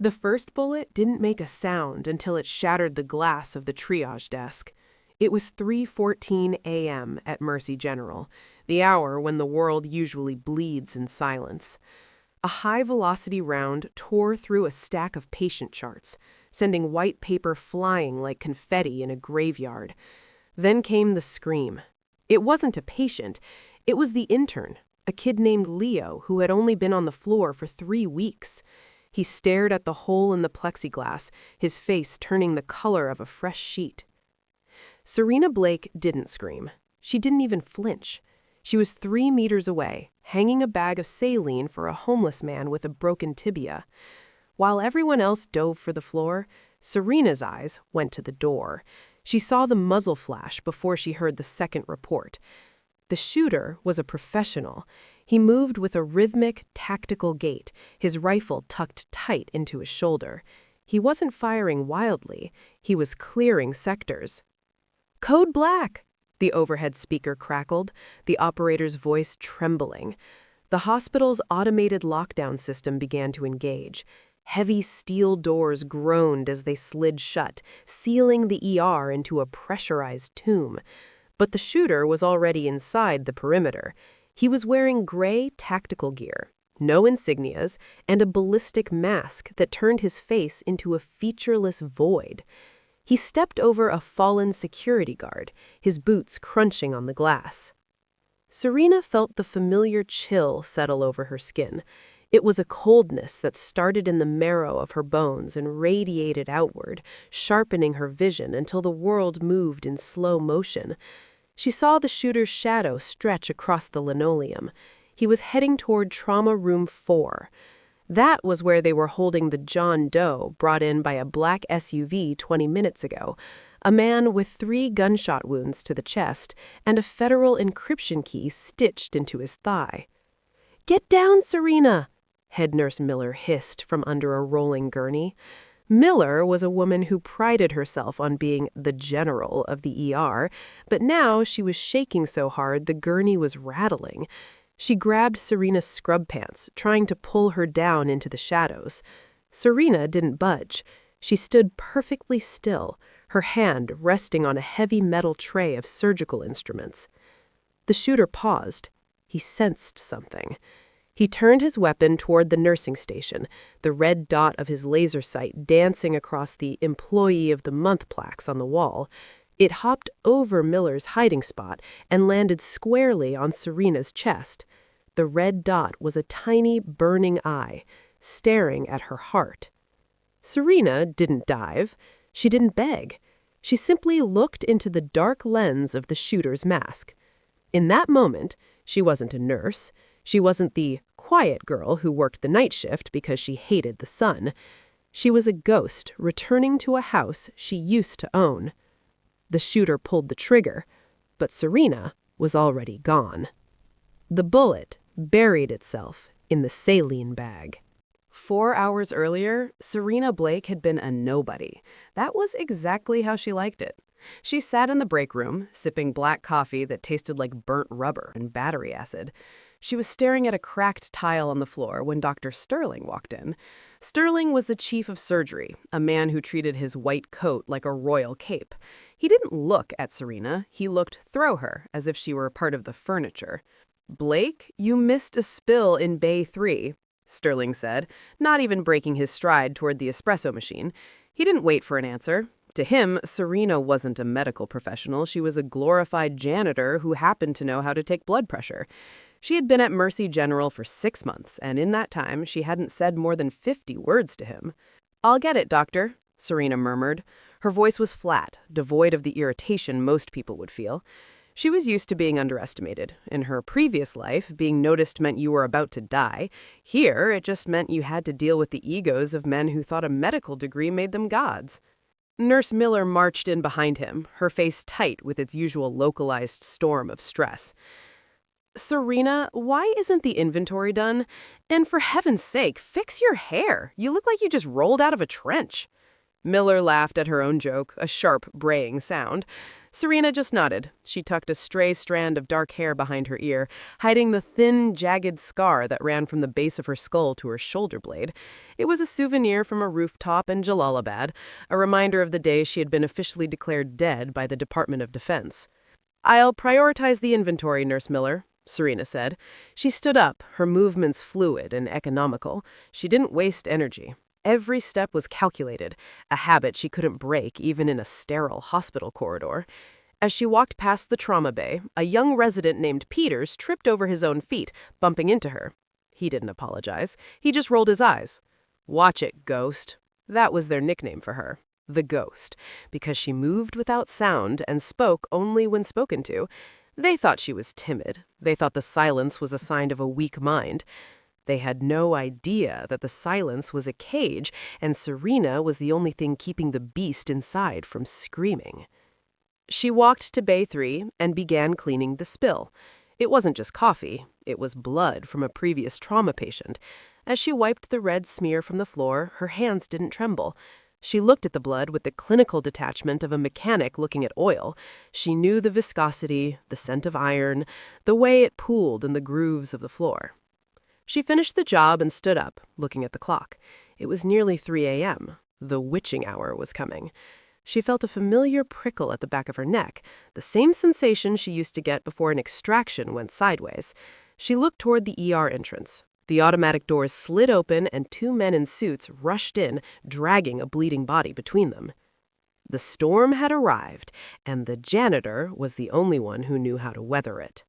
The first bullet didn't make a sound until it shattered the glass of the triage desk. It was 3:14 a.m. at Mercy General, the hour when the world usually bleeds in silence. A high-velocity round tore through a stack of patient charts, sending white paper flying like confetti in a graveyard. Then came the scream. It wasn't a patient. It was the intern, a kid named Leo who had only been on the floor for 3 weeks. He stared at the hole in the plexiglass, his face turning the color of a fresh sheet. Serena Blake didn't scream. She didn't even flinch. She was 3 meters away, hanging a bag of saline for a homeless man with a broken tibia. While everyone else dove for the floor, Serena's eyes went to the door. She saw the muzzle flash before she heard the second report. The shooter was a professional. He moved with a rhythmic, tactical gait, his rifle tucked tight into his shoulder. He wasn't firing wildly. He was clearing sectors. "Code Black!" the overhead speaker crackled, the operator's voice trembling. The hospital's automated lockdown system began to engage. Heavy steel doors groaned as they slid shut, sealing the ER into a pressurized tomb. But the shooter was already inside the perimeter. He was wearing gray tactical gear, no insignias, and a ballistic mask that turned his face into a featureless void. He stepped over a fallen security guard, his boots crunching on the glass. Serena felt the familiar chill settle over her skin. It was a coldness that started in the marrow of her bones and radiated outward, sharpening her vision until the world moved in slow motion. She saw the shooter's shadow stretch across the linoleum. He was heading toward Trauma Room 4. That was where they were holding the John Doe brought in by a black SUV 20 minutes ago, a man with 3 gunshot wounds to the chest and a federal encryption key stitched into his thigh. "Get down, Serena!" Head Nurse Miller hissed from under a rolling gurney. Miller was a woman who prided herself on being the general of the ER, but now she was shaking so hard the gurney was rattling. She grabbed Serena's scrub pants, trying to pull her down into the shadows. Serena didn't budge. She stood perfectly still, her hand resting on a heavy metal tray of surgical instruments. The shooter paused. He sensed something. He turned his weapon toward the nursing station, the red dot of his laser sight dancing across the Employee of the Month plaques on the wall. It hopped over Miller's hiding spot and landed squarely on Serena's chest. The red dot was a tiny, burning eye, staring at her heart. Serena didn't dive. She didn't beg. She simply looked into the dark lens of the shooter's mask. In that moment, she wasn't a nurse. She wasn't the quiet girl who worked the night shift because she hated the sun. She was a ghost returning to a house she used to own. The shooter pulled the trigger, but Serena was already gone. The bullet buried itself in the saline bag. 4 hours earlier, Serena Blake had been a nobody. That was exactly how she liked it. She sat in the break room, sipping black coffee that tasted like burnt rubber and battery acid. She was staring at a cracked tile on the floor when Dr. Sterling walked in. Sterling was the chief of surgery, a man who treated his white coat like a royal cape. He didn't look at Serena. He looked through her, as if she were part of the furniture. "Blake, you missed a spill in Bay 3, Sterling said, not even breaking his stride toward the espresso machine. He didn't wait for an answer. To him, Serena wasn't a medical professional. She was a glorified janitor who happened to know how to take blood pressure. She had been at Mercy General for 6 months, and in that time, she hadn't said more than 50 words to him. "I'll get it, doctor," Serena murmured. Her voice was flat, devoid of the irritation most people would feel. She was used to being underestimated. In her previous life, being noticed meant you were about to die. Here, it just meant you had to deal with the egos of men who thought a medical degree made them gods. Nurse Miller marched in behind him, her face tight with its usual localized storm of stress. "Serena, why isn't the inventory done? And for heaven's sake, fix your hair. You look like you just rolled out of a trench." Miller laughed at her own joke, a sharp, braying sound. Serena just nodded. She tucked a stray strand of dark hair behind her ear, hiding the thin, jagged scar that ran from the base of her skull to her shoulder blade. It was a souvenir from a rooftop in Jalalabad, a reminder of the day she had been officially declared dead by the Department of Defense. "I'll prioritize the inventory, Nurse Miller," Serena said. She stood up, her movements fluid and economical. She didn't waste energy. Every step was calculated, a habit she couldn't break even in a sterile hospital corridor. As she walked past the trauma bay, a young resident named Peters tripped over his own feet, bumping into her. He didn't apologize. He just rolled his eyes. "Watch it, Ghost." That was their nickname for her, the Ghost, because she moved without sound and spoke only when spoken to. They thought she was timid. They thought the silence was a sign of a weak mind. They had no idea that the silence was a cage, and Serena was the only thing keeping the beast inside from screaming. She walked to Bay 3 and began cleaning the spill. It wasn't just coffee. It was blood from a previous trauma patient. As she wiped the red smear from the floor, her hands didn't tremble. She looked at the blood with the clinical detachment of a mechanic looking at oil. She knew the viscosity, the scent of iron, the way it pooled in the grooves of the floor. She finished the job and stood up, looking at the clock. It was nearly 3 a.m. The witching hour was coming. She felt a familiar prickle at the back of her neck, the same sensation she used to get before an extraction went sideways. She looked toward the ER entrance. The automatic doors slid open and 2 men in suits rushed in, dragging a bleeding body between them. The storm had arrived, and the janitor was the only one who knew how to weather it.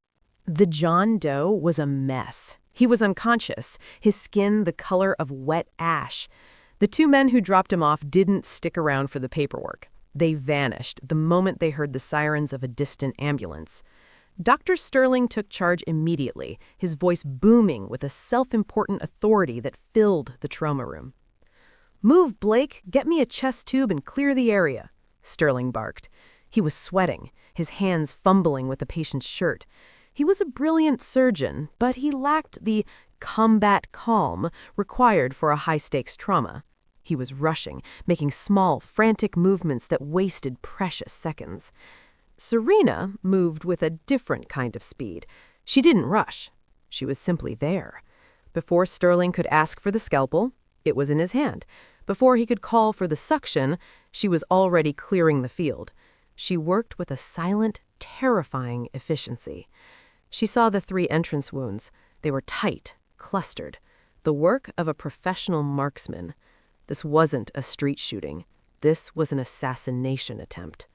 The John Doe was a mess. He was unconscious, his skin the color of wet ash. The 2 men who dropped him off didn't stick around for the paperwork. They vanished the moment they heard the sirens of a distant ambulance. Dr. Sterling took charge immediately, his voice booming with a self-important authority that filled the trauma room. "Move, Blake! Get me a chest tube and clear the area," Sterling barked. He was sweating, his hands fumbling with the patient's shirt. He was a brilliant surgeon, but he lacked the combat calm required for a high-stakes trauma. He was rushing, making small, frantic movements that wasted precious seconds. Serena moved with a different kind of speed. She didn't rush. She was simply there. Before Sterling could ask for the scalpel, it was in his hand. Before he could call for the suction, she was already clearing the field. She worked with a silent, terrifying efficiency. She saw the 3 entrance wounds. They were tight, clustered. The work of a professional marksman. This wasn't a street shooting. This was an assassination attempt.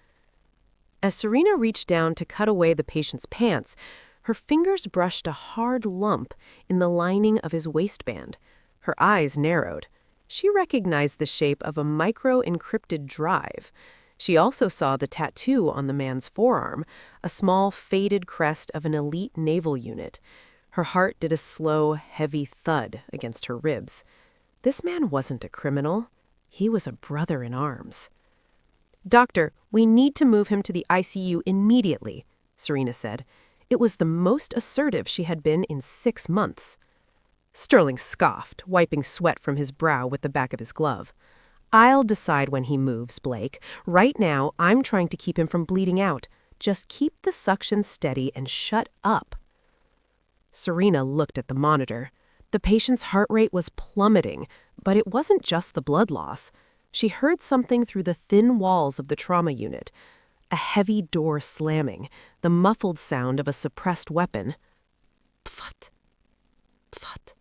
As Serena reached down to cut away the patient's pants, her fingers brushed a hard lump in the lining of his waistband. Her eyes narrowed. She recognized the shape of a micro-encrypted drive. She also saw the tattoo on the man's forearm, a small faded crest of an elite naval unit. Her heart did a slow, heavy thud against her ribs. This man wasn't a criminal. He was a brother in arms. "Doctor, we need to move him to the ICU immediately," Serena said. It was the most assertive she had been in 6 months. Sterling scoffed, wiping sweat from his brow with the back of his glove. "I'll decide when he moves, Blake. Right now, I'm trying to keep him from bleeding out. Just keep the suction steady and shut up." Serena looked at the monitor. The patient's heart rate was plummeting, but it wasn't just the blood loss. She heard something through the thin walls of the trauma unit. A heavy door slamming, the muffled sound of a suppressed weapon. Pfut. Pfut.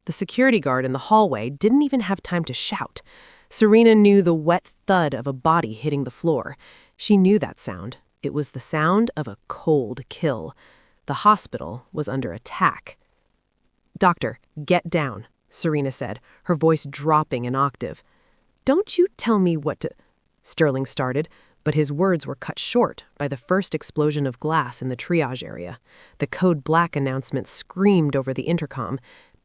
The security guard in the hallway didn't even have time to shout. Serena knew the wet thud of a body hitting the floor. She knew that sound. It was the sound of a cold kill. The hospital was under attack. "Doctor, get down," Serena said, her voice dropping an octave. "Don't you tell me what to—" Sterling started, but his words were cut short by the first explosion of glass in the triage area. The code black announcement screamed over the intercom.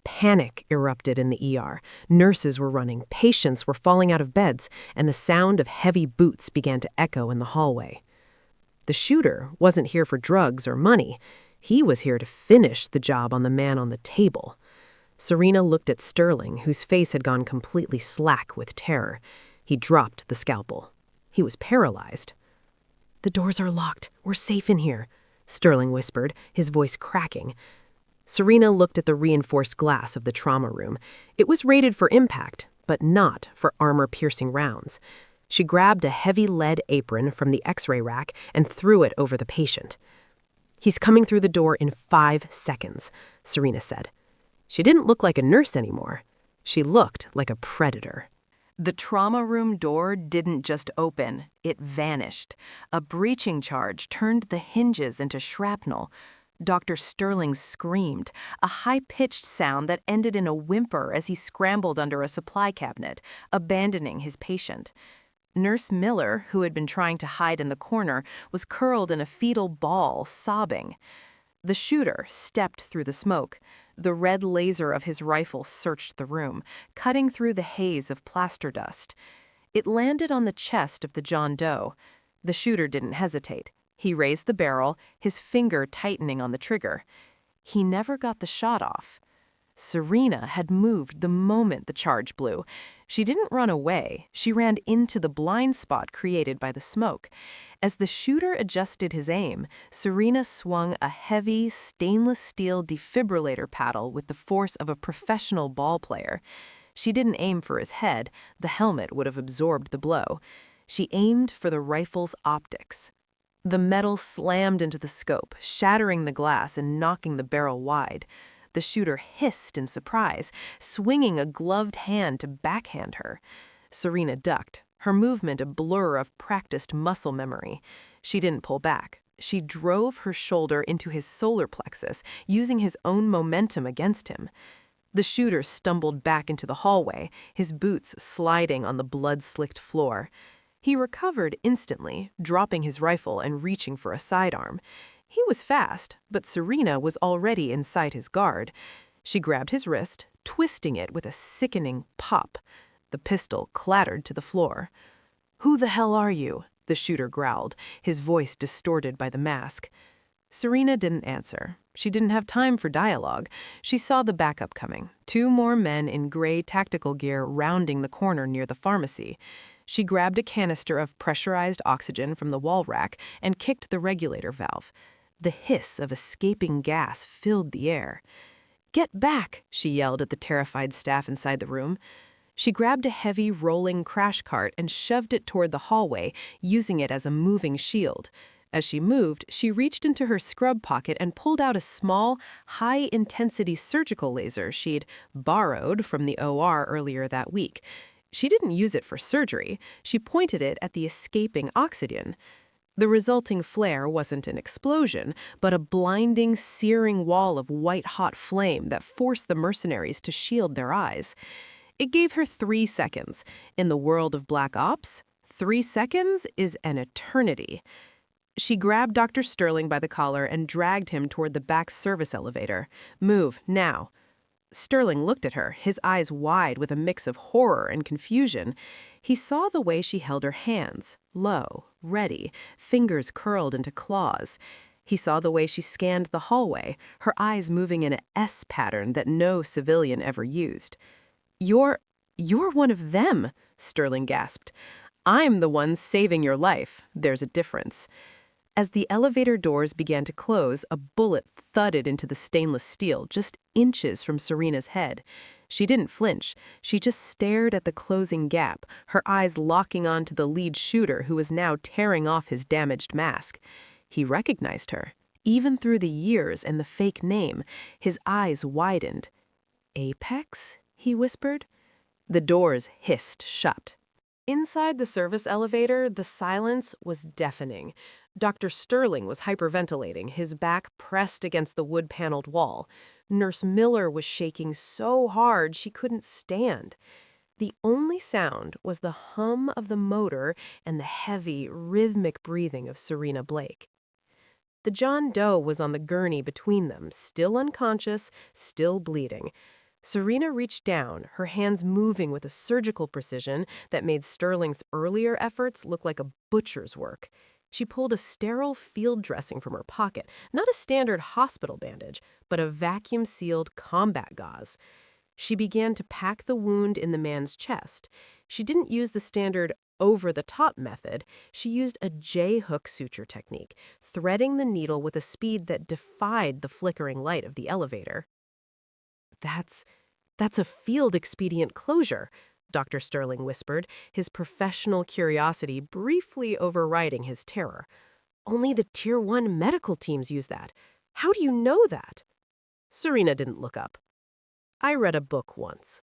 Panic erupted in the ER. Nurses were running, patients were falling out of beds, and the sound of heavy boots began to echo in the hallway. The shooter wasn't here for drugs or money. He was here to finish the job on the man on the table. Serena looked at Sterling, whose face had gone completely slack with terror. He dropped the scalpel. He was paralyzed. "The doors are locked. We're safe in here," Sterling whispered, his voice cracking. Serena looked at the reinforced glass of the trauma room. It was rated for impact, but not for armor-piercing rounds. She grabbed a heavy lead apron from the X-ray rack and threw it over the patient. "He's coming through the door in 5 seconds," Serena said. She didn't look like a nurse anymore. She looked like a predator. The trauma room door didn't just open, it vanished. A breaching charge turned the hinges into shrapnel. Dr. Sterling screamed, a high-pitched sound that ended in a whimper as he scrambled under a supply cabinet, abandoning his patient. Nurse Miller, who had been trying to hide in the corner, was curled in a fetal ball, sobbing. The shooter stepped through the smoke. The red laser of his rifle searched the room, cutting through the haze of plaster dust. It landed on the chest of the John Doe. The shooter didn't hesitate. He raised the barrel, his finger tightening on the trigger. He never got the shot off. Serena had moved the moment the charge blew. She didn't run away. She ran into the blind spot created by the smoke. As the shooter adjusted his aim, Serena swung a heavy, stainless steel defibrillator paddle with the force of a professional ball player. She didn't aim for his head. The helmet would have absorbed the blow. She aimed for the rifle's optics. The metal slammed into the scope, shattering the glass and knocking the barrel wide. The shooter hissed in surprise, swinging a gloved hand to backhand her. Serena ducked, her movement a blur of practiced muscle memory. She didn't pull back. She drove her shoulder into his solar plexus, using his own momentum against him. The shooter stumbled back into the hallway, his boots sliding on the blood-slicked floor. He recovered instantly, dropping his rifle and reaching for a sidearm. He was fast, but Serena was already inside his guard. She grabbed his wrist, twisting it with a sickening pop. The pistol clattered to the floor. "Who the hell are you?" the shooter growled, his voice distorted by the mask. Serena didn't answer. She didn't have time for dialogue. She saw the backup coming, 2 more men in gray tactical gear rounding the corner near the pharmacy. She grabbed a canister of pressurized oxygen from the wall rack and kicked the regulator valve. The hiss of escaping gas filled the air. "Get back!" she yelled at the terrified staff inside the room. She grabbed a heavy, rolling crash cart and shoved it toward the hallway, using it as a moving shield. As she moved, she reached into her scrub pocket and pulled out a small, high-intensity surgical laser she'd borrowed from the OR earlier that week. She didn't use it for surgery. She pointed it at the escaping oxygen. The resulting flare wasn't an explosion, but a blinding, searing wall of white-hot flame that forced the mercenaries to shield their eyes. It gave her 3 seconds. In the world of Black Ops, 3 seconds is an eternity. She grabbed Dr. Sterling by the collar and dragged him toward the back service elevator. "Move, now." Sterling looked at her, his eyes wide with a mix of horror and confusion. He saw the way she held her hands, low, ready, fingers curled into claws. He saw the way she scanned the hallway, her eyes moving in an S pattern that no civilian ever used. You're one of them," Sterling gasped. "I'm the one saving your life. There's a difference." As the elevator doors began to close, a bullet thudded into the stainless steel just inches from Serena's head. She didn't flinch. She just stared at the closing gap, her eyes locking on to the lead shooter who was now tearing off his damaged mask. He recognized her. Even through the years and the fake name, his eyes widened. "Apex?" he whispered. The doors hissed shut. Inside the service elevator, the silence was deafening. Dr. Sterling was hyperventilating, his back pressed against the wood-paneled wall. Nurse Miller was shaking so hard she couldn't stand. The only sound was the hum of the motor and the heavy, rhythmic breathing of Serena Blake. The John Doe was on the gurney between them, still unconscious, still bleeding. Serena reached down, her hands moving with a surgical precision that made Sterling's earlier efforts look like a butcher's work. She pulled a sterile field dressing from her pocket, not a standard hospital bandage, but a vacuum-sealed combat gauze. She began to pack the wound in the man's chest. She didn't use the standard over-the-top method. She used a J-hook suture technique, threading the needle with a speed that defied the flickering light of the elevator. That's a field-expedient closure, Dr. Sterling whispered, his professional curiosity briefly overriding his terror. Only the Tier 1 medical teams use that. How do you know that? Serena didn't look up. I read a book once.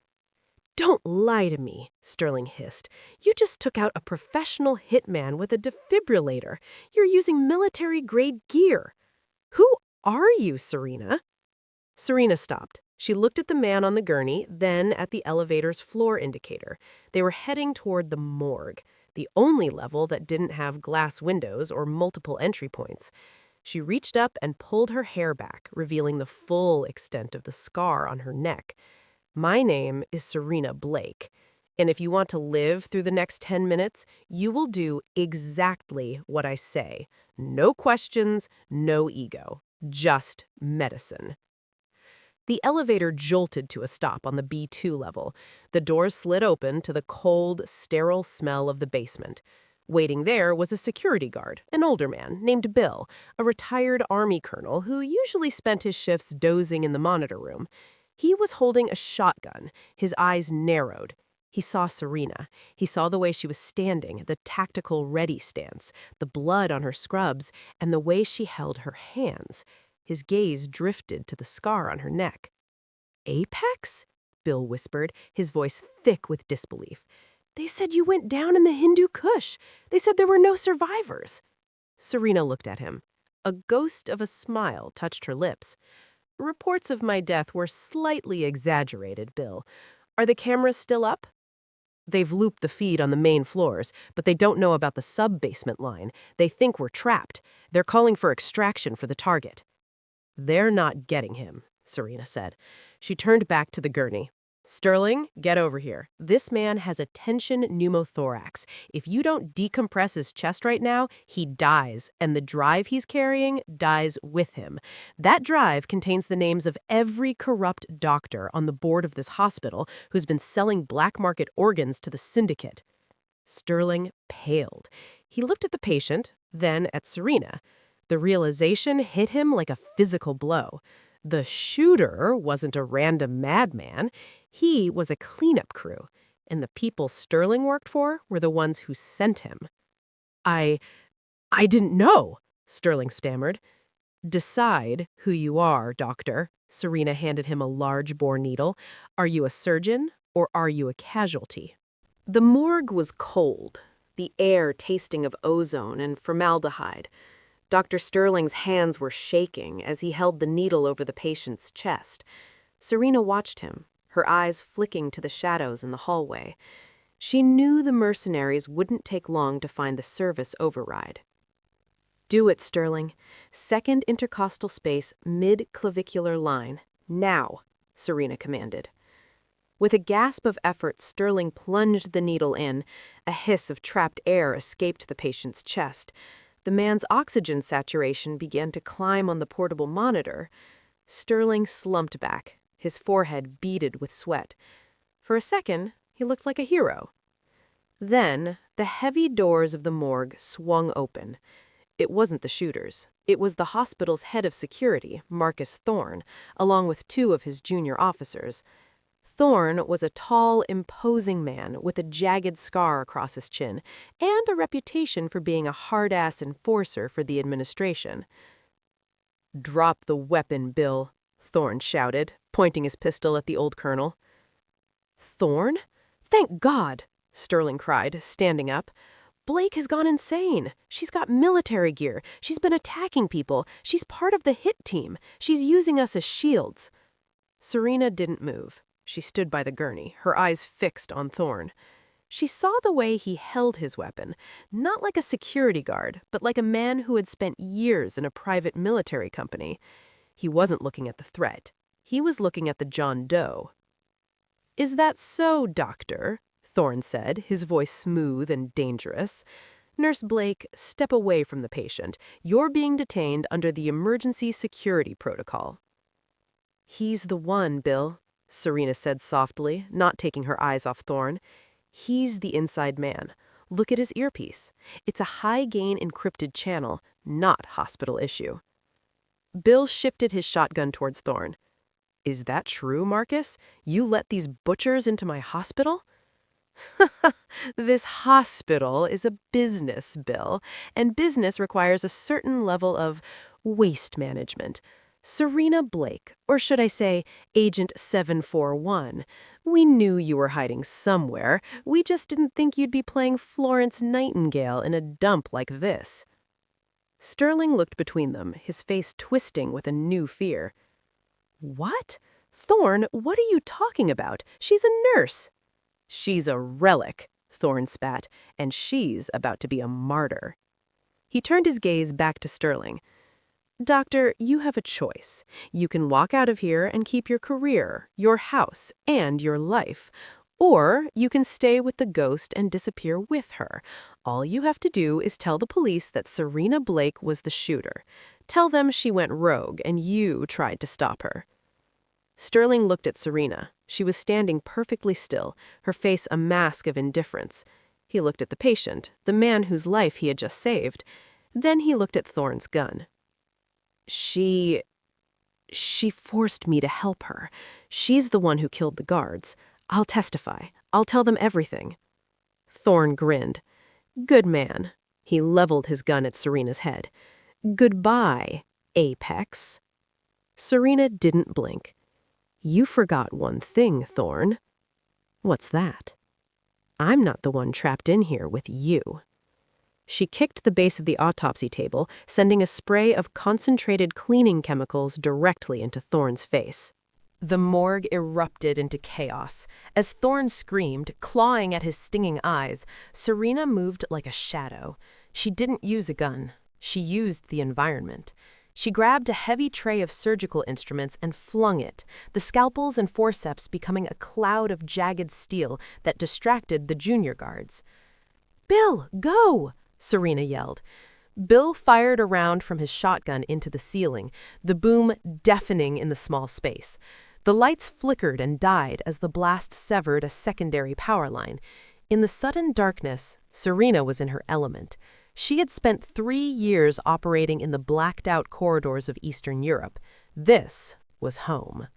Don't lie to me, Sterling hissed. You just took out a professional hitman with a defibrillator. You're using military-grade gear. Who are you, Serena? Serena stopped. She looked at the man on the gurney, then at the elevator's floor indicator. They were heading toward the morgue, the only level that didn't have glass windows or multiple entry points. She reached up and pulled her hair back, revealing the full extent of the scar on her neck. My name is Serena Blake, and if you want to live through the next 10 minutes, you will do exactly what I say. No questions, no ego, just medicine. The elevator jolted to a stop on the B2 level. The doors slid open to the cold, sterile smell of the basement. Waiting there was a security guard, an older man named Bill, a retired Army colonel who usually spent his shifts dozing in the monitor room. He was holding a shotgun, his eyes narrowed. He saw Serena. He saw the way she was standing, the tactical ready stance, the blood on her scrubs, and the way she held her hands. His gaze drifted to the scar on her neck. Apex? Bill whispered, his voice thick with disbelief. They said you went down in the Hindu Kush. They said there were no survivors. Serena looked at him. A ghost of a smile touched her lips. Reports of my death were slightly exaggerated, Bill. Are the cameras still up? They've looped the feed on the main floors, but they don't know about the sub-basement line. They think we're trapped. They're calling for extraction for the target. They're not getting him, Serena said. She turned back to the gurney. Sterling, get over here. This man has a tension pneumothorax. If you don't decompress his chest right now, he dies, and the drive he's carrying dies with him. That drive contains the names of every corrupt doctor on the board of this hospital who's been selling black market organs to the syndicate. Sterling paled. He looked at the patient, then at Serena. The realization hit him like a physical blow. The shooter wasn't a random madman. He was a cleanup crew, and the people Sterling worked for were the ones who sent him. I didn't know, Sterling stammered. Decide who you are, doctor. Serena handed him a large bore needle. Are you a surgeon, or are you a casualty? The morgue was cold, the air tasting of ozone and formaldehyde. Dr. Sterling's hands were shaking as he held the needle over the patient's chest. Serena watched him, her eyes flicking to the shadows in the hallway. She knew the mercenaries wouldn't take long to find the service override. Do it, Sterling. Second intercostal space, mid-clavicular line. Now, Serena commanded. With a gasp of effort, Sterling plunged the needle in. A hiss of trapped air escaped the patient's chest. The man's oxygen saturation began to climb on the portable monitor. Sterling slumped back, his forehead beaded with sweat. For a second, he looked like a hero. Then, the heavy doors of the morgue swung open. It wasn't the shooters. It was the hospital's head of security, Marcus Thorne, along with two of his junior officers. Thorne was a tall, imposing man with a jagged scar across his chin and a reputation for being a hard-ass enforcer for the administration. "Drop the weapon, Bill," Thorne shouted, pointing his pistol at the old colonel. "Thorne? Thank God!" Sterling cried, standing up. "Blake has gone insane. She's got military gear. She's been attacking people. She's part of the hit team. She's using us as shields." Serena didn't move. She stood by the gurney, her eyes fixed on Thorne. She saw the way he held his weapon, not like a security guard, but like a man who had spent years in a private military company. He wasn't looking at the threat. He was looking at the John Doe. "Is that so, doctor?" Thorne said, his voice smooth and dangerous. "Nurse Blake, step away from the patient. You're being detained under the emergency security protocol." "He's the one, Bill," Serena said softly, not taking her eyes off Thorne. "He's the inside man. Look at his earpiece. It's a high-gain encrypted channel, not hospital issue." Bill shifted his shotgun towards Thorne. "Is that true, Marcus? You let these butchers into my hospital?" "This hospital is a business, Bill, and business requires a certain level of waste management. Serena Blake, or should I say, Agent 741, we knew you were hiding somewhere. We just didn't think you'd be playing Florence Nightingale in a dump like this." Sterling looked between them, his face twisting with a new fear. "What? Thorne, what are you talking about? She's a nurse." "She's a relic," Thorne spat, "and she's about to be a martyr." He turned his gaze back to Sterling. "Doctor, you have a choice. You can walk out of here and keep your career, your house, and your life. Or you can stay with the ghost and disappear with her. All you have to do is tell the police that Serena Blake was the shooter. Tell them she went rogue and you tried to stop her." Sterling looked at Serena. She was standing perfectly still, her face a mask of indifference. He looked at the patient, the man whose life he had just saved. Then he looked at Thorne's gun. She forced me to help her. She's the one who killed the guards. I'll testify. I'll tell them everything." Thorne grinned. "Good man." He leveled his gun at Serena's head. "Goodbye, Apex." Serena didn't blink. "You forgot one thing, Thorne." "What's that?" "I'm not the one trapped in here with you." She kicked the base of the autopsy table, sending a spray of concentrated cleaning chemicals directly into Thorne's face. The morgue erupted into chaos. As Thorne screamed, clawing at his stinging eyes, Serena moved like a shadow. She didn't use a gun. She used the environment. She grabbed a heavy tray of surgical instruments and flung it, the scalpels and forceps becoming a cloud of jagged steel that distracted the junior guards. "Bill, go!" Serena yelled. Bill fired a round from his shotgun into the ceiling, the boom deafening in the small space. The lights flickered and died as the blast severed a secondary power line. In the sudden darkness, Serena was in her element. She had spent 3 years operating in the blacked-out corridors of Eastern Europe. This was home.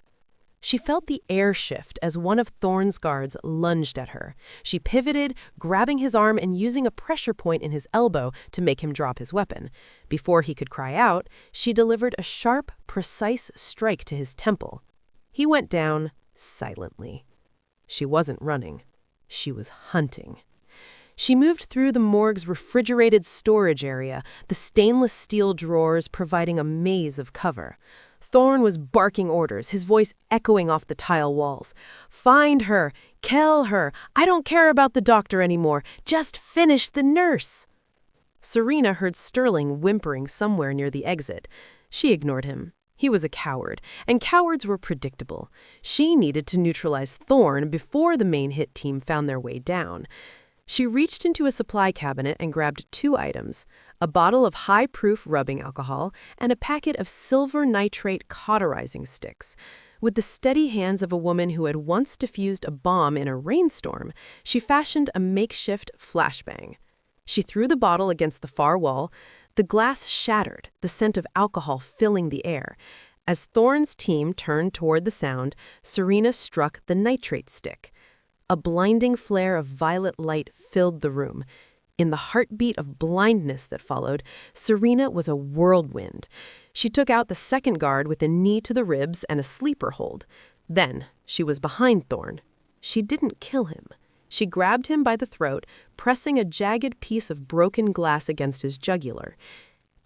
She felt the air shift as one of Thorne's guards lunged at her. She pivoted, grabbing his arm and using a pressure point in his elbow to make him drop his weapon. Before he could cry out, she delivered a sharp, precise strike to his temple. He went down silently. She wasn't running. She was hunting. She moved through the morgue's refrigerated storage area, the stainless steel drawers providing a maze of cover. Thorne was barking orders, his voice echoing off the tile walls. "Find her! Kill her! I don't care about the doctor anymore! Just finish the nurse!" Serena heard Sterling whimpering somewhere near the exit. She ignored him. He was a coward, and cowards were predictable. She needed to neutralize Thorne before the main hit team found their way down. She reached into a supply cabinet and grabbed 2 items, a bottle of high-proof rubbing alcohol and a packet of silver nitrate cauterizing sticks. With the steady hands of a woman who had once defused a bomb in a rainstorm, she fashioned a makeshift flashbang. She threw the bottle against the far wall. The glass shattered, the scent of alcohol filling the air. As Thorne's team turned toward the sound, Serena struck the nitrate stick. A blinding flare of violet light filled the room. In the heartbeat of blindness that followed, Serena was a whirlwind. She took out the second guard with a knee to the ribs and a sleeper hold. Then she was behind Thorne. She didn't kill him. She grabbed him by the throat, pressing a jagged piece of broken glass against his jugular.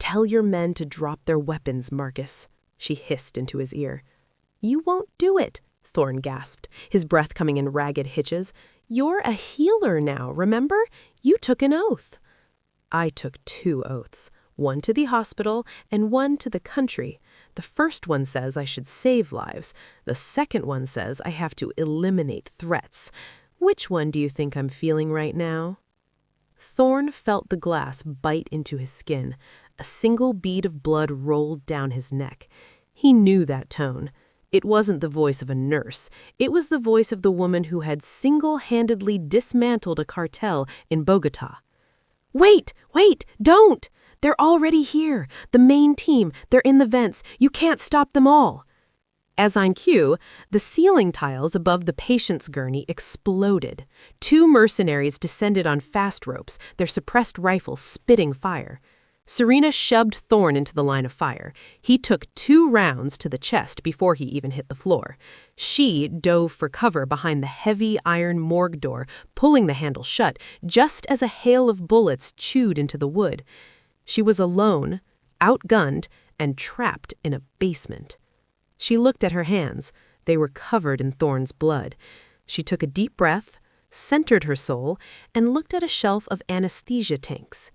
"Tell your men to drop their weapons, Marcus," she hissed into his ear. "You won't do it," Thorne gasped, his breath coming in ragged hitches. "You're a healer now, remember? You took an oath." "I took 2 oaths, one to the hospital and one to the country. The first one says I should save lives. The second one says I have to eliminate threats. Which one do you think I'm feeling right now?" Thorne felt the glass bite into his skin. A single bead of blood rolled down his neck. He knew that tone. It wasn't the voice of a nurse. It was the voice of the woman who had single-handedly dismantled a cartel in Bogota. "Wait! Wait! Don't! They're already here! The main team! They're in the vents! You can't stop them all!" As on cue, the ceiling tiles above the patient's gurney exploded. Two mercenaries descended on fast ropes, their suppressed rifles spitting fire. Serena shoved Thorne into the line of fire. He took 2 rounds to the chest before he even hit the floor. She dove for cover behind the heavy iron morgue door, pulling the handle shut, just as a hail of bullets chewed into the wood. She was alone, outgunned, and trapped in a basement. She looked at her hands. They were covered in Thorne's blood. She took a deep breath, centered her soul, and looked at a shelf of anesthesia tanks.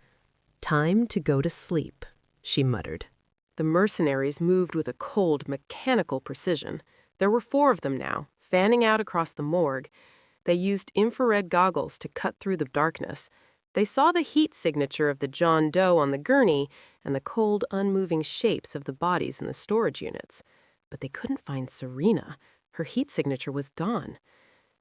"Time to go to sleep," she muttered. The mercenaries moved with a cold, mechanical precision. There were 4 of them now, fanning out across the morgue. They used infrared goggles to cut through the darkness. They saw the heat signature of the John Doe on the gurney and the cold, unmoving shapes of the bodies in the storage units. But they couldn't find Serena. Her heat signature was gone.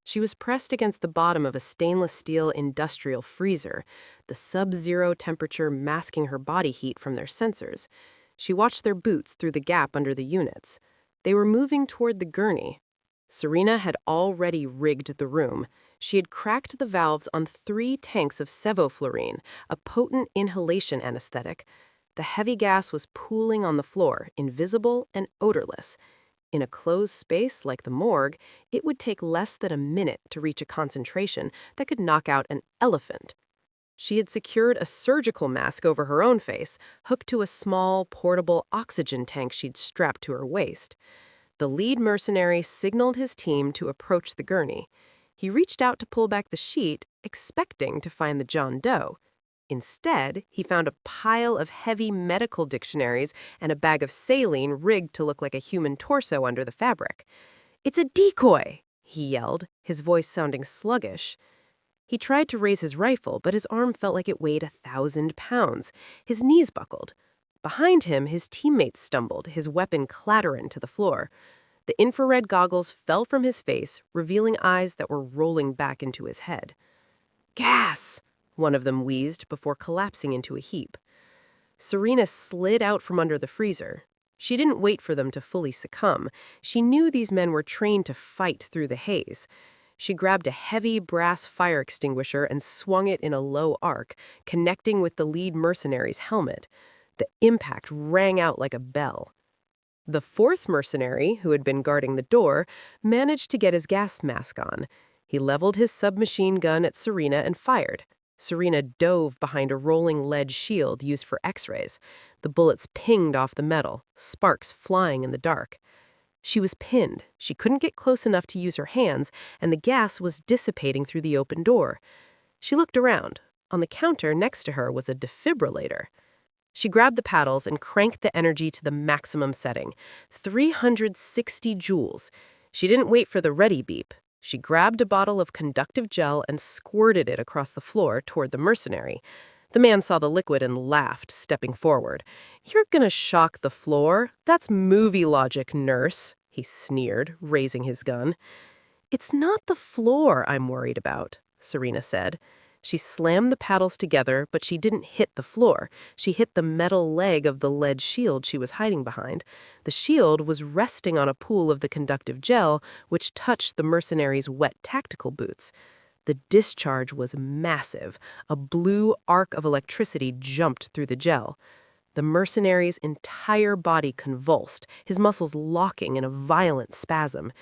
She was pressed against the bottom of a stainless steel industrial freezer, the sub-zero temperature masking her body heat from their sensors. She watched their boots through the gap under the units. They were moving toward the gurney. Serena had already rigged the room. She had cracked the valves on 3 tanks of sevoflurane, a potent inhalation anesthetic. The heavy gas was pooling on the floor, invisible and odorless. In a closed space like the morgue, it would take less than a minute to reach a concentration that could knock out an elephant. She had secured a surgical mask over her own face, hooked to a small, portable oxygen tank she'd strapped to her waist. The lead mercenary signaled his team to approach the gurney. He reached out to pull back the sheet, expecting to find the John Doe. Instead, he found a pile of heavy medical dictionaries and a bag of saline rigged to look like a human torso under the fabric. "It's a decoy!" he yelled, his voice sounding sluggish. He tried to raise his rifle, but his arm felt like it weighed 1,000 pounds. His knees buckled. Behind him, his teammates stumbled, his weapon clattering to the floor. The infrared goggles fell from his face, revealing eyes that were rolling back into his head. "Gas!" one of them wheezed before collapsing into a heap. Serena slid out from under the freezer. She didn't wait for them to fully succumb. She knew these men were trained to fight through the haze. She grabbed a heavy brass fire extinguisher and swung it in a low arc, connecting with the lead mercenary's helmet. The impact rang out like a bell. The 4th mercenary, who had been guarding the door, managed to get his gas mask on. He leveled his submachine gun at Serena and fired. Serena dove behind a rolling lead shield used for x-rays. The bullets pinged off the metal, sparks flying in the dark. She was pinned. She couldn't get close enough to use her hands, and the gas was dissipating through the open door. She looked around. On the counter next to her was a defibrillator. She grabbed the paddles and cranked the energy to the maximum setting, 360 joules. She didn't wait for the ready beep. She grabbed a bottle of conductive gel and squirted it across the floor toward the mercenary. The man saw the liquid and laughed, stepping forward. "You're gonna shock the floor? That's movie logic, nurse," he sneered, raising his gun. "It's not the floor I'm worried about," Serena said. She slammed the paddles together, but she didn't hit the floor. She hit the metal leg of the lead shield she was hiding behind. The shield was resting on a pool of the conductive gel, which touched the mercenary's wet tactical boots. The discharge was massive. A blue arc of electricity jumped through the gel. The mercenary's entire body convulsed, his muscles locking in a violent spasm.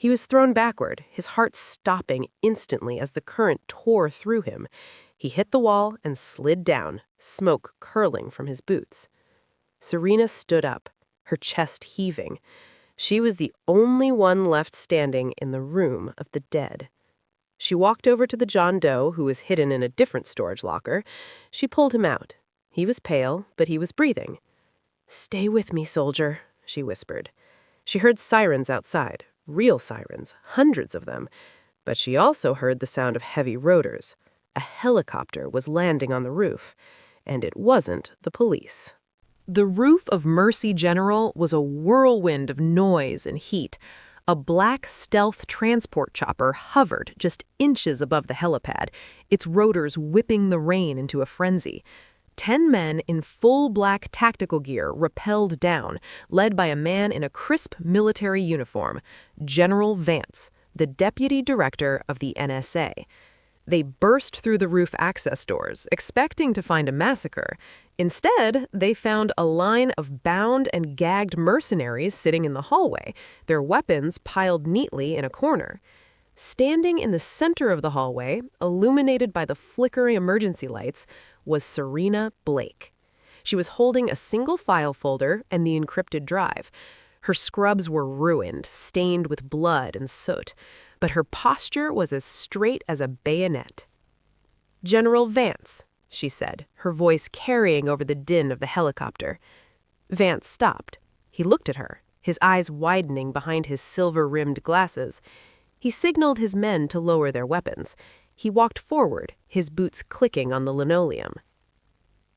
He was thrown backward, his heart stopping instantly as the current tore through him. He hit the wall and slid down, smoke curling from his boots. Serena stood up, her chest heaving. She was the only one left standing in the room of the dead. She walked over to the John Doe, who was hidden in a different storage locker. She pulled him out. He was pale, but he was breathing. "Stay with me, soldier," she whispered. She heard sirens outside. Real sirens, hundreds of them. But she also heard the sound of heavy rotors. A helicopter was landing on the roof. And it wasn't the police. The roof of Mercy General was a whirlwind of noise and heat. A black stealth transport chopper hovered just inches above the helipad, its rotors whipping the rain into a frenzy. 10 men in full black tactical gear rappelled down, led by a man in a crisp military uniform, General Vance, the deputy director of the NSA. They burst through the roof access doors, expecting to find a massacre. Instead, they found a line of bound and gagged mercenaries sitting in the hallway, their weapons piled neatly in a corner. Standing in the center of the hallway, illuminated by the flickering emergency lights, was Serena Blake. She was holding a single file folder and the encrypted drive. Her scrubs were ruined, stained with blood and soot, but her posture was as straight as a bayonet. "General Vance," she said, her voice carrying over the din of the helicopter. Vance stopped. He looked at her, his eyes widening behind his silver-rimmed glasses. He signaled his men to lower their weapons. He walked forward, his boots clicking on the linoleum.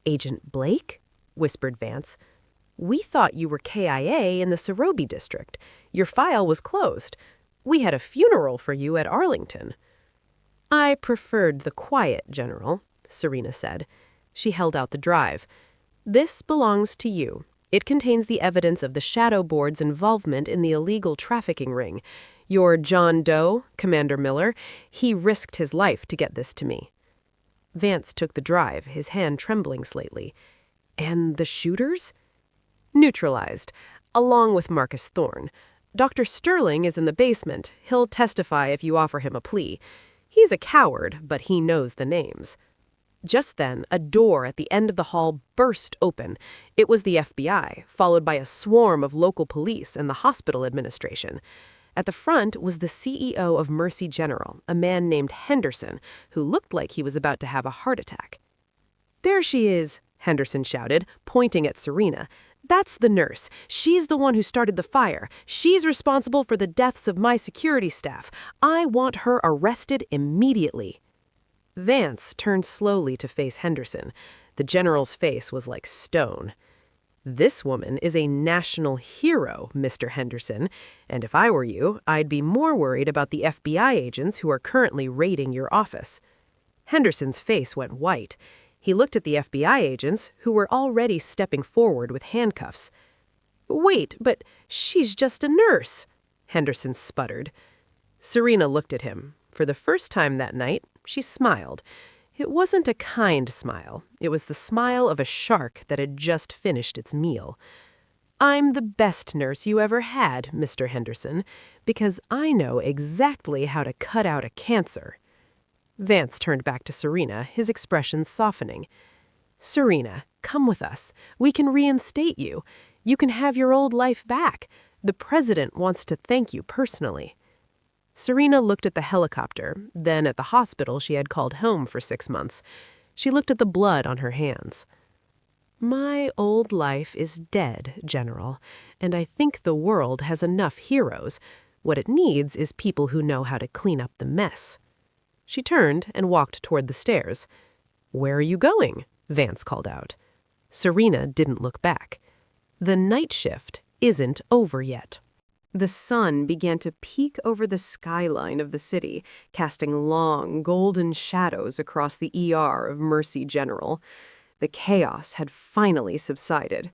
"Agent Blake?" whispered Vance. "We thought you were KIA in the Serobi district. Your file was closed. We had a funeral for you at Arlington." "I preferred the quiet, General," Serena said. She held out the drive. "This belongs to you. It contains the evidence of the Shadow Board's involvement in the illegal trafficking ring. Your John Doe, Commander Miller, he risked his life to get this to me." Vance took the drive, his hand trembling slightly. "And the shooters?" "Neutralized, along with Marcus Thorne. Dr. Sterling is in the basement. He'll testify if you offer him a plea. He's a coward, but he knows the names." Just then, a door at the end of the hall burst open. It was the FBI, followed by a swarm of local police and the hospital administration. At the front was the CEO of Mercy General, a man named Henderson, who looked like he was about to have a heart attack. "There she is," Henderson shouted, pointing at Serena. "That's the nurse. She's the one who started the fire. She's responsible for the deaths of my security staff. I want her arrested immediately." Vance turned slowly to face Henderson. The general's face was like stone. "This woman is a national hero, Mr. Henderson, and if I were you, I'd be more worried about the FBI agents who are currently raiding your office." Henderson's face went white. He looked at the FBI agents, who were already stepping forward with handcuffs. "Wait, but she's just a nurse," Henderson sputtered. Serena looked at him. For the first time that night, she smiled. It wasn't a kind smile. It was the smile of a shark that had just finished its meal. "I'm the best nurse you ever had, Mr. Henderson, because I know exactly how to cut out a cancer." Vance turned back to Serena, his expression softening. "Serena, come with us. We can reinstate you. You can have your old life back. The president wants to thank you personally." Serena looked at the helicopter, then at the hospital she had called home for 6 months. She looked at the blood on her hands. "My old life is dead, General, and I think the world has enough heroes. What it needs is people who know how to clean up the mess." She turned and walked toward the stairs. "Where are you going?" Vance called out. Serena didn't look back. The night shift isn't over yet. The sun began to peek over the skyline of the city, casting long, golden shadows across the ER of Mercy General. The chaos had finally subsided.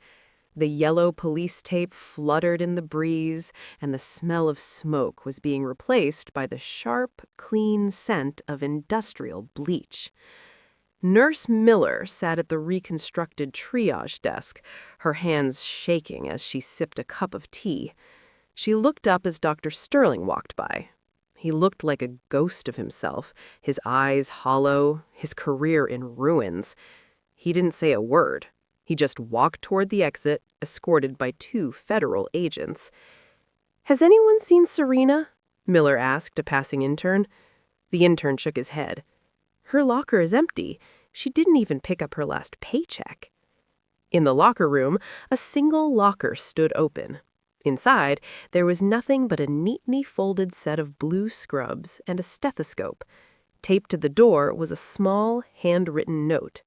The yellow police tape fluttered in the breeze, and the smell of smoke was being replaced by the sharp, clean scent of industrial bleach. Nurse Miller sat at the reconstructed triage desk, her hands shaking as she sipped a cup of tea. She looked up as Dr. Sterling walked by. He looked like a ghost of himself, his eyes hollow, his career in ruins. He didn't say a word. He just walked toward the exit, escorted by 2 federal agents. "Has anyone seen Serena?" Miller asked a passing intern. The intern shook his head. "Her locker is empty. She didn't even pick up her last paycheck." In the locker room, a single locker stood open. Inside, there was nothing but a neatly folded set of blue scrubs and a stethoscope. Taped to the door was a small, handwritten note.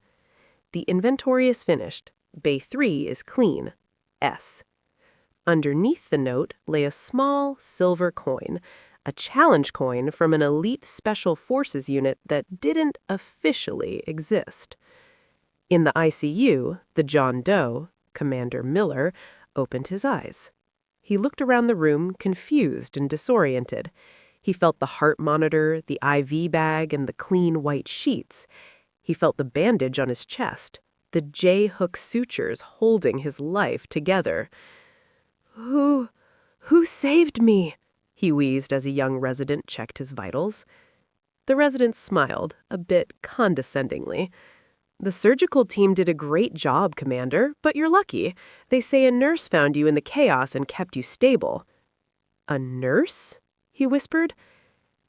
"The inventory is finished. Bay 3 is clean. S. Underneath the note lay a small silver coin, a challenge coin from an elite special forces unit that didn't officially exist. In the ICU, the John Doe, Commander Miller, opened his eyes. He looked around the room, confused and disoriented. He felt the heart monitor, the IV bag, and the clean white sheets. He felt the bandage on his chest, the J-hook sutures holding his life together. Who saved me?" he wheezed as a young resident checked his vitals. The resident smiled, a bit condescendingly. "The surgical team did a great job, Commander, but you're lucky. They say a nurse found you in the chaos and kept you stable." "A nurse?" he whispered.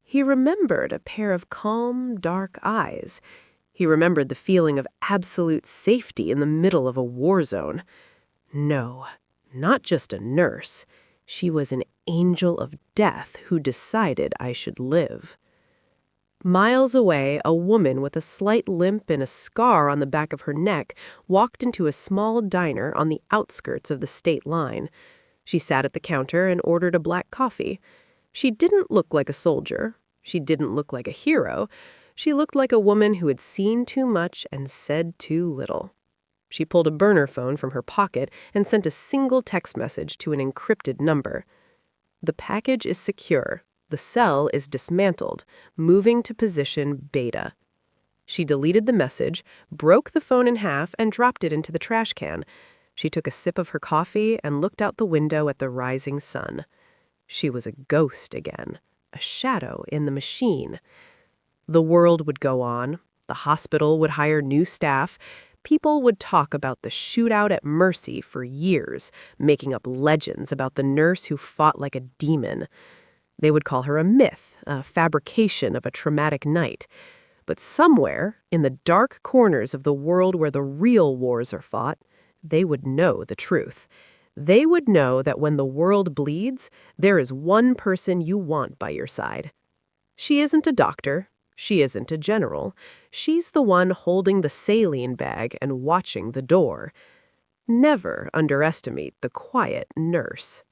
He remembered a pair of calm, dark eyes. He remembered the feeling of absolute safety in the middle of a war zone. No, not just a nurse. She was an angel of death who decided I should live. Miles away, a woman with a slight limp and a scar on the back of her neck walked into a small diner on the outskirts of the state line. She sat at the counter and ordered a black coffee. She didn't look like a soldier. She didn't look like a hero. She looked like a woman who had seen too much and said too little. She pulled a burner phone from her pocket and sent a single text message to an encrypted number. "The package is secure. The cell is dismantled, moving to position beta." She deleted the message, broke the phone in half, and dropped it into the trash can. She took a sip of her coffee and looked out the window at the rising sun. She was a ghost again, a shadow in the machine. The world would go on. The hospital would hire new staff. People would talk about the shootout at Mercy for years, making up legends about the nurse who fought like a demon. They would call her a myth, a fabrication of a traumatic night. But somewhere, in the dark corners of the world where the real wars are fought, they would know the truth. They would know that when the world bleeds, there is one person you want by your side. She isn't a doctor. She isn't a general. She's the one holding the saline bag and watching the door. Never underestimate the quiet nurse.